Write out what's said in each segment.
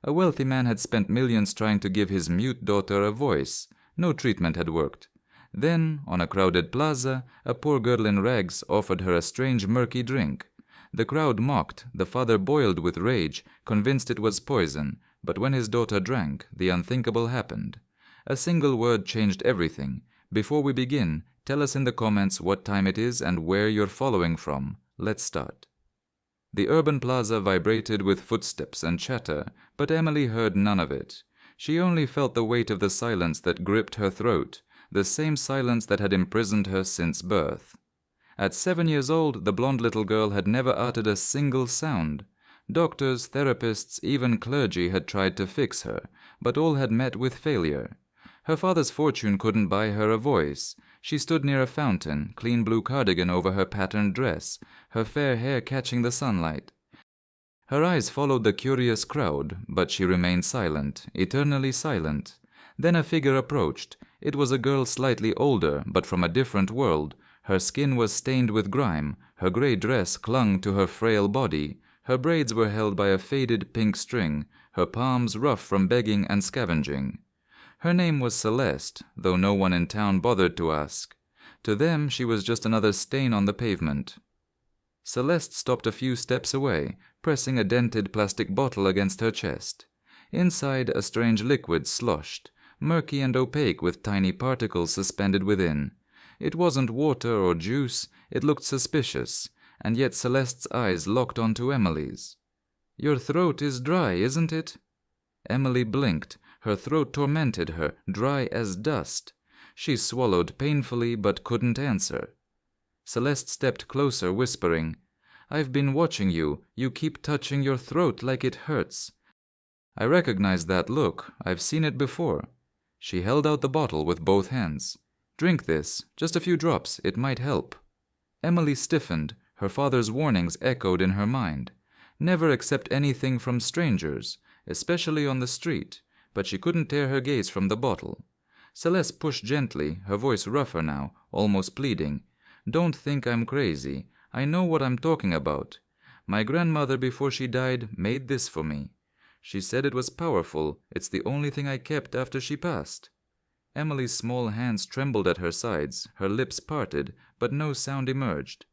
A wealthy man had spent millions trying to give his mute daughter a voice. No treatment had worked. Then, on a crowded plaza, a poor girl in rags offered her a strange murky drink. The crowd mocked, the father boiled with rage, convinced it was poison, but when his daughter drank, the unthinkable happened. A single word changed everything. Before we begin, tell us in the comments what time it is and where you're following from. Let's start. The urban plaza vibrated with footsteps and chatter, but Emily heard none of it. She only felt the weight of the silence that gripped her throat, the same silence that had imprisoned her since birth. At 7 years old, the blonde little girl had never uttered a single sound. Doctors, therapists, even clergy had tried to fix her, but all had met with failure. Her father's fortune couldn't buy her a voice. She stood near a fountain, clean blue cardigan over her patterned dress, her fair hair catching the sunlight. Her eyes followed the curious crowd, but she remained silent, eternally silent. Then a figure approached. It was a girl slightly older, but from a different world. Her skin was stained with grime, her grey dress clung to her frail body, her braids were held by a faded pink string, her palms rough from begging and scavenging. Her name was Celeste, though no one in town bothered to ask. To them she was just another stain on the pavement. Celeste stopped a few steps away, pressing a dented plastic bottle against her chest. Inside, a strange liquid sloshed, murky and opaque with tiny particles suspended within. It wasn't water or juice, it looked suspicious, and yet Celeste's eyes locked onto Emily's. "Your throat is dry, isn't it?" Emily blinked. Her throat tormented her, dry as dust. She swallowed painfully but couldn't answer. Celeste stepped closer, whispering, "I've been watching you. You keep touching your throat like it hurts." "I recognize that look. I've seen it before." She held out the bottle with both hands. "Drink this. Just a few drops. It might help." Emily stiffened. Her father's warnings echoed in her mind. Never accept anything from strangers, especially on the street. But she couldn't tear her gaze from the bottle. Celeste pushed gently, her voice rougher now, almost pleading. "Don't think I'm crazy. I know what I'm talking about. My grandmother, before she died, made this for me. She said it was powerful. It's the only thing I kept after she passed." Emily's small hands trembled at her sides, her lips parted, but no sound emerged.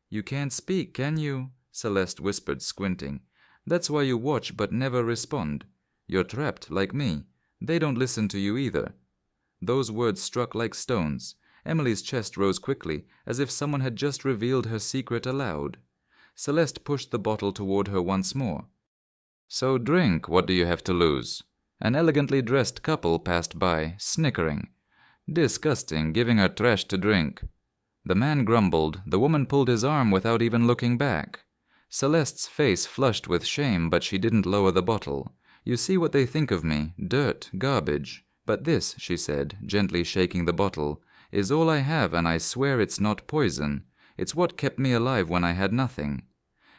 "You can't speak, can you?" Celeste whispered, squinting. "That's why you watch but never respond. You're trapped, like me. They don't listen to you either." Those words struck like stones. Emily's chest rose quickly, as if someone had just revealed her secret aloud. Celeste pushed the bottle toward her once more. "So drink, what do you have to lose?" An elegantly dressed couple passed by, snickering. "Disgusting, giving her trash to drink." The man grumbled. The woman pulled his arm without even looking back. Celeste's face flushed with shame, but she didn't lower the bottle. "You see what they think of me, dirt, garbage. But this," she said, gently shaking the bottle, "is all I have, and I swear it's not poison. It's what kept me alive when I had nothing."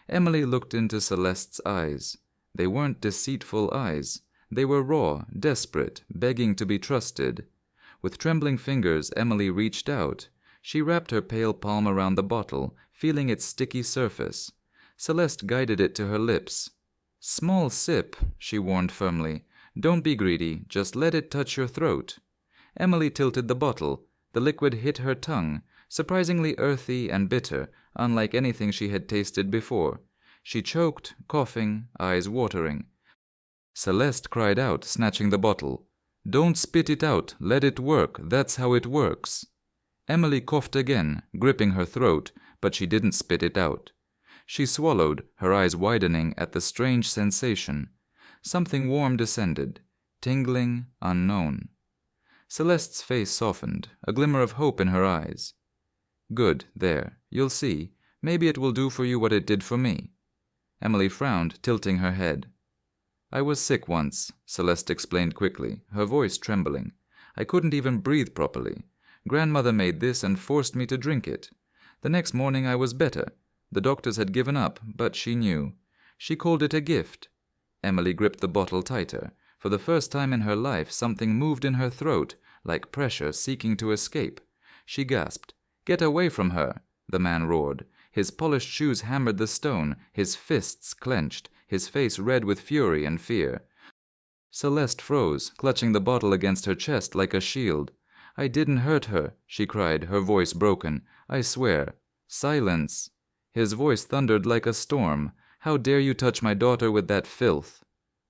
Emily looked into Celeste's eyes. They weren't deceitful eyes. They were raw, desperate, begging to be trusted. With trembling fingers, Emily reached out. She wrapped her pale palm around the bottle, feeling its sticky surface. Celeste guided it to her lips. "Small sip," she warned firmly. "Don't be greedy, just let it touch your throat." Emily tilted the bottle. The liquid hit her tongue, surprisingly earthy and bitter, unlike anything she had tasted before. She choked, coughing, eyes watering. Celeste cried out, snatching the bottle. "Don't spit it out, let it work, that's how it works." Emily coughed again, gripping her throat, but she didn't spit it out. She swallowed, her eyes widening at the strange sensation. Something warm descended, tingling, unknown. Celeste's face softened, a glimmer of hope in her eyes. "Good, there, you'll see. Maybe it will do for you what it did for me." Emily frowned, tilting her head. "I was sick once," Celeste explained quickly, her voice trembling. "I couldn't even breathe properly. Grandmother made this and forced me to drink it. The next morning I was better. The doctors had given up, but she knew. She called it a gift." Emily gripped the bottle tighter. For the first time in her life, something moved in her throat, like pressure seeking to escape. She gasped. "Get away from her!" the man roared. His polished shoes hammered the stone, his fists clenched, his face red with fury and fear. Celeste froze, clutching the bottle against her chest like a shield. "I didn't hurt her," she cried, her voice broken. "I swear." "Silence!" His voice thundered like a storm. "How dare you touch my daughter with that filth?"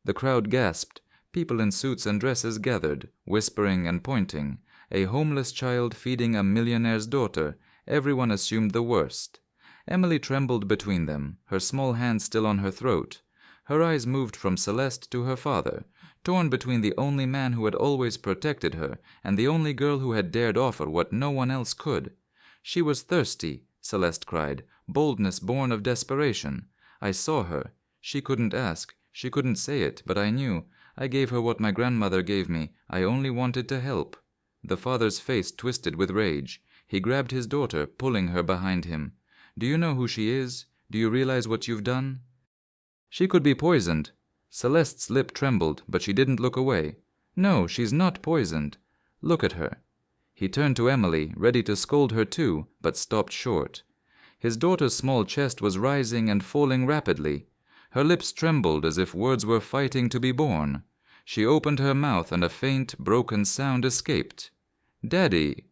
The crowd gasped. People in suits and dresses gathered, whispering and pointing. A homeless child feeding a millionaire's daughter. Everyone assumed the worst. Emily trembled between them, her small hand still on her throat. Her eyes moved from Celeste to her father, torn between the only man who had always protected her and the only girl who had dared offer what no one else could. "She was thirsty," Celeste cried, boldness born of desperation. "I saw her. She couldn't ask, she couldn't say it, but I knew. I gave her what my grandmother gave me. I only wanted to help." The father's face twisted with rage. He grabbed his daughter, pulling her behind him. "Do you know who she is? Do you realize what you've done?" "She could be poisoned." Celeste's lip trembled, but she didn't look away. "No, she's not poisoned. Look at her." He turned to Emily, ready to scold her too, but stopped short. His daughter's small chest was rising and falling rapidly. Her lips trembled as if words were fighting to be born. She opened her mouth and a faint, broken sound escaped. "Daddy!"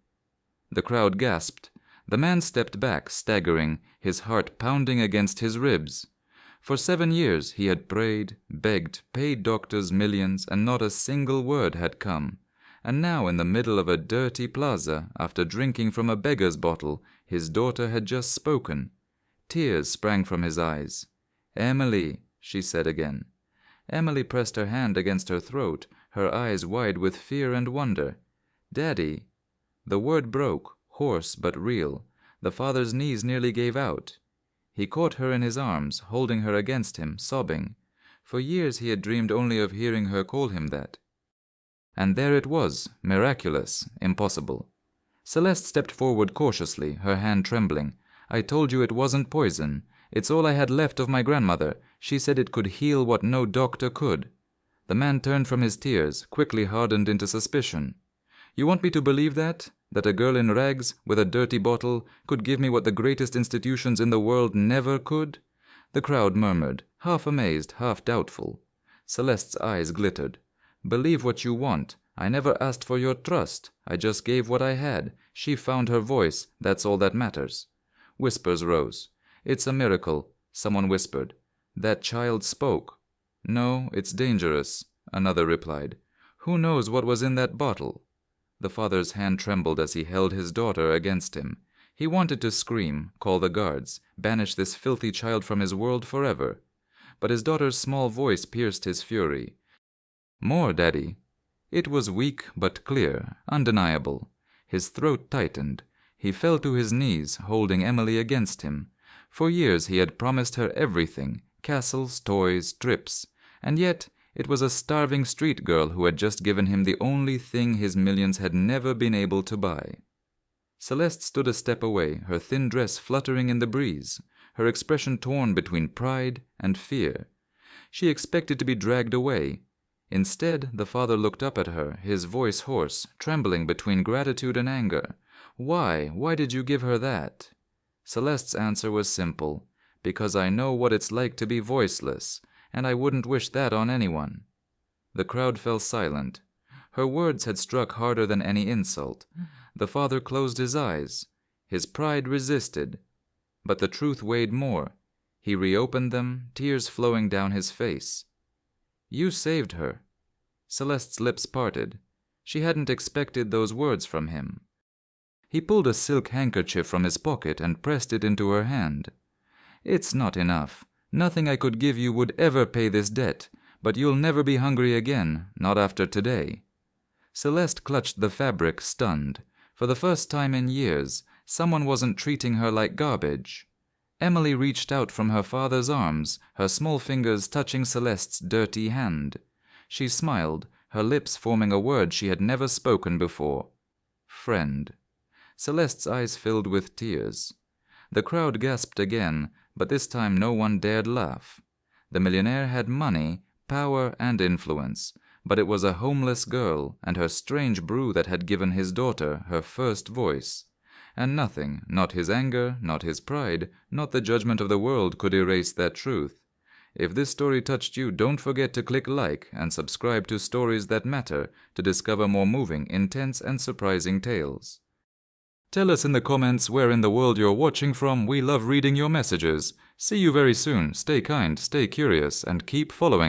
The crowd gasped. The man stepped back, staggering, his heart pounding against his ribs. For 7 years he had prayed, begged, paid doctors millions, and not a single word had come. And now, in the middle of a dirty plaza, after drinking from a beggar's bottle, his daughter had just spoken. Tears sprang from his eyes. "Emily," she said again. Emily pressed her hand against her throat, her eyes wide with fear and wonder. "Daddy." The word broke, hoarse but real. The father's knees nearly gave out. He caught her in his arms, holding her against him, sobbing. For years he had dreamed only of hearing her call him that. And there it was, miraculous, impossible. Celeste stepped forward cautiously, her hand trembling. "I told you it wasn't poison. It's all I had left of my grandmother. She said it could heal what no doctor could." The man turned from his tears, quickly hardened into suspicion. "You want me to believe that? That a girl in rags, with a dirty bottle, could give me what the greatest institutions in the world never could?" The crowd murmured, half amazed, half doubtful. Celeste's eyes glittered. "Believe what you want. I never asked for your trust. I just gave what I had. She found her voice. That's all that matters." Whispers rose. "It's a miracle," someone whispered. "That child spoke." "No, it's dangerous," another replied. "Who knows what was in that bottle?" The father's hand trembled as he held his daughter against him. He wanted to scream, call the guards, banish this filthy child from his world forever. But his daughter's small voice pierced his fury. "More, Daddy." It was weak but clear, undeniable. His throat tightened. He fell to his knees, holding Emily against him. For years he had promised her everything, castles, toys, trips. And yet it was a starving street girl who had just given him the only thing his millions had never been able to buy. Celeste stood a step away, her thin dress fluttering in the breeze, her expression torn between pride and fear. She expected to be dragged away. Instead, the father looked up at her, his voice hoarse, trembling between gratitude and anger. "Why? Why did you give her that?" Celeste's answer was simple. "Because I know what it's like to be voiceless, and I wouldn't wish that on anyone." The crowd fell silent. Her words had struck harder than any insult. The father closed his eyes. His pride resisted. But the truth weighed more. He reopened them, tears flowing down his face. "You saved her." Celeste's lips parted. She hadn't expected those words from him. He pulled a silk handkerchief from his pocket and pressed it into her hand. "It's not enough. Nothing I could give you would ever pay this debt, but you'll never be hungry again, not after today." Celeste clutched the fabric, stunned. For the first time in years, someone wasn't treating her like garbage. Emily reached out from her father's arms, her small fingers touching Celeste's dirty hand. She smiled, her lips forming a word she had never spoken before. "Friend." Celeste's eyes filled with tears. The crowd gasped again, but this time no one dared laugh. The millionaire had money, power, and influence, but it was a homeless girl and her strange brew that had given his daughter her first voice. And nothing, not his anger, not his pride, not the judgment of the world, could erase that truth. If this story touched you, don't forget to click like and subscribe to Stories That Matter to discover more moving, intense, and surprising tales. Tell us in the comments where in the world you're watching from. We love reading your messages. See you very soon. Stay kind, stay curious, and keep following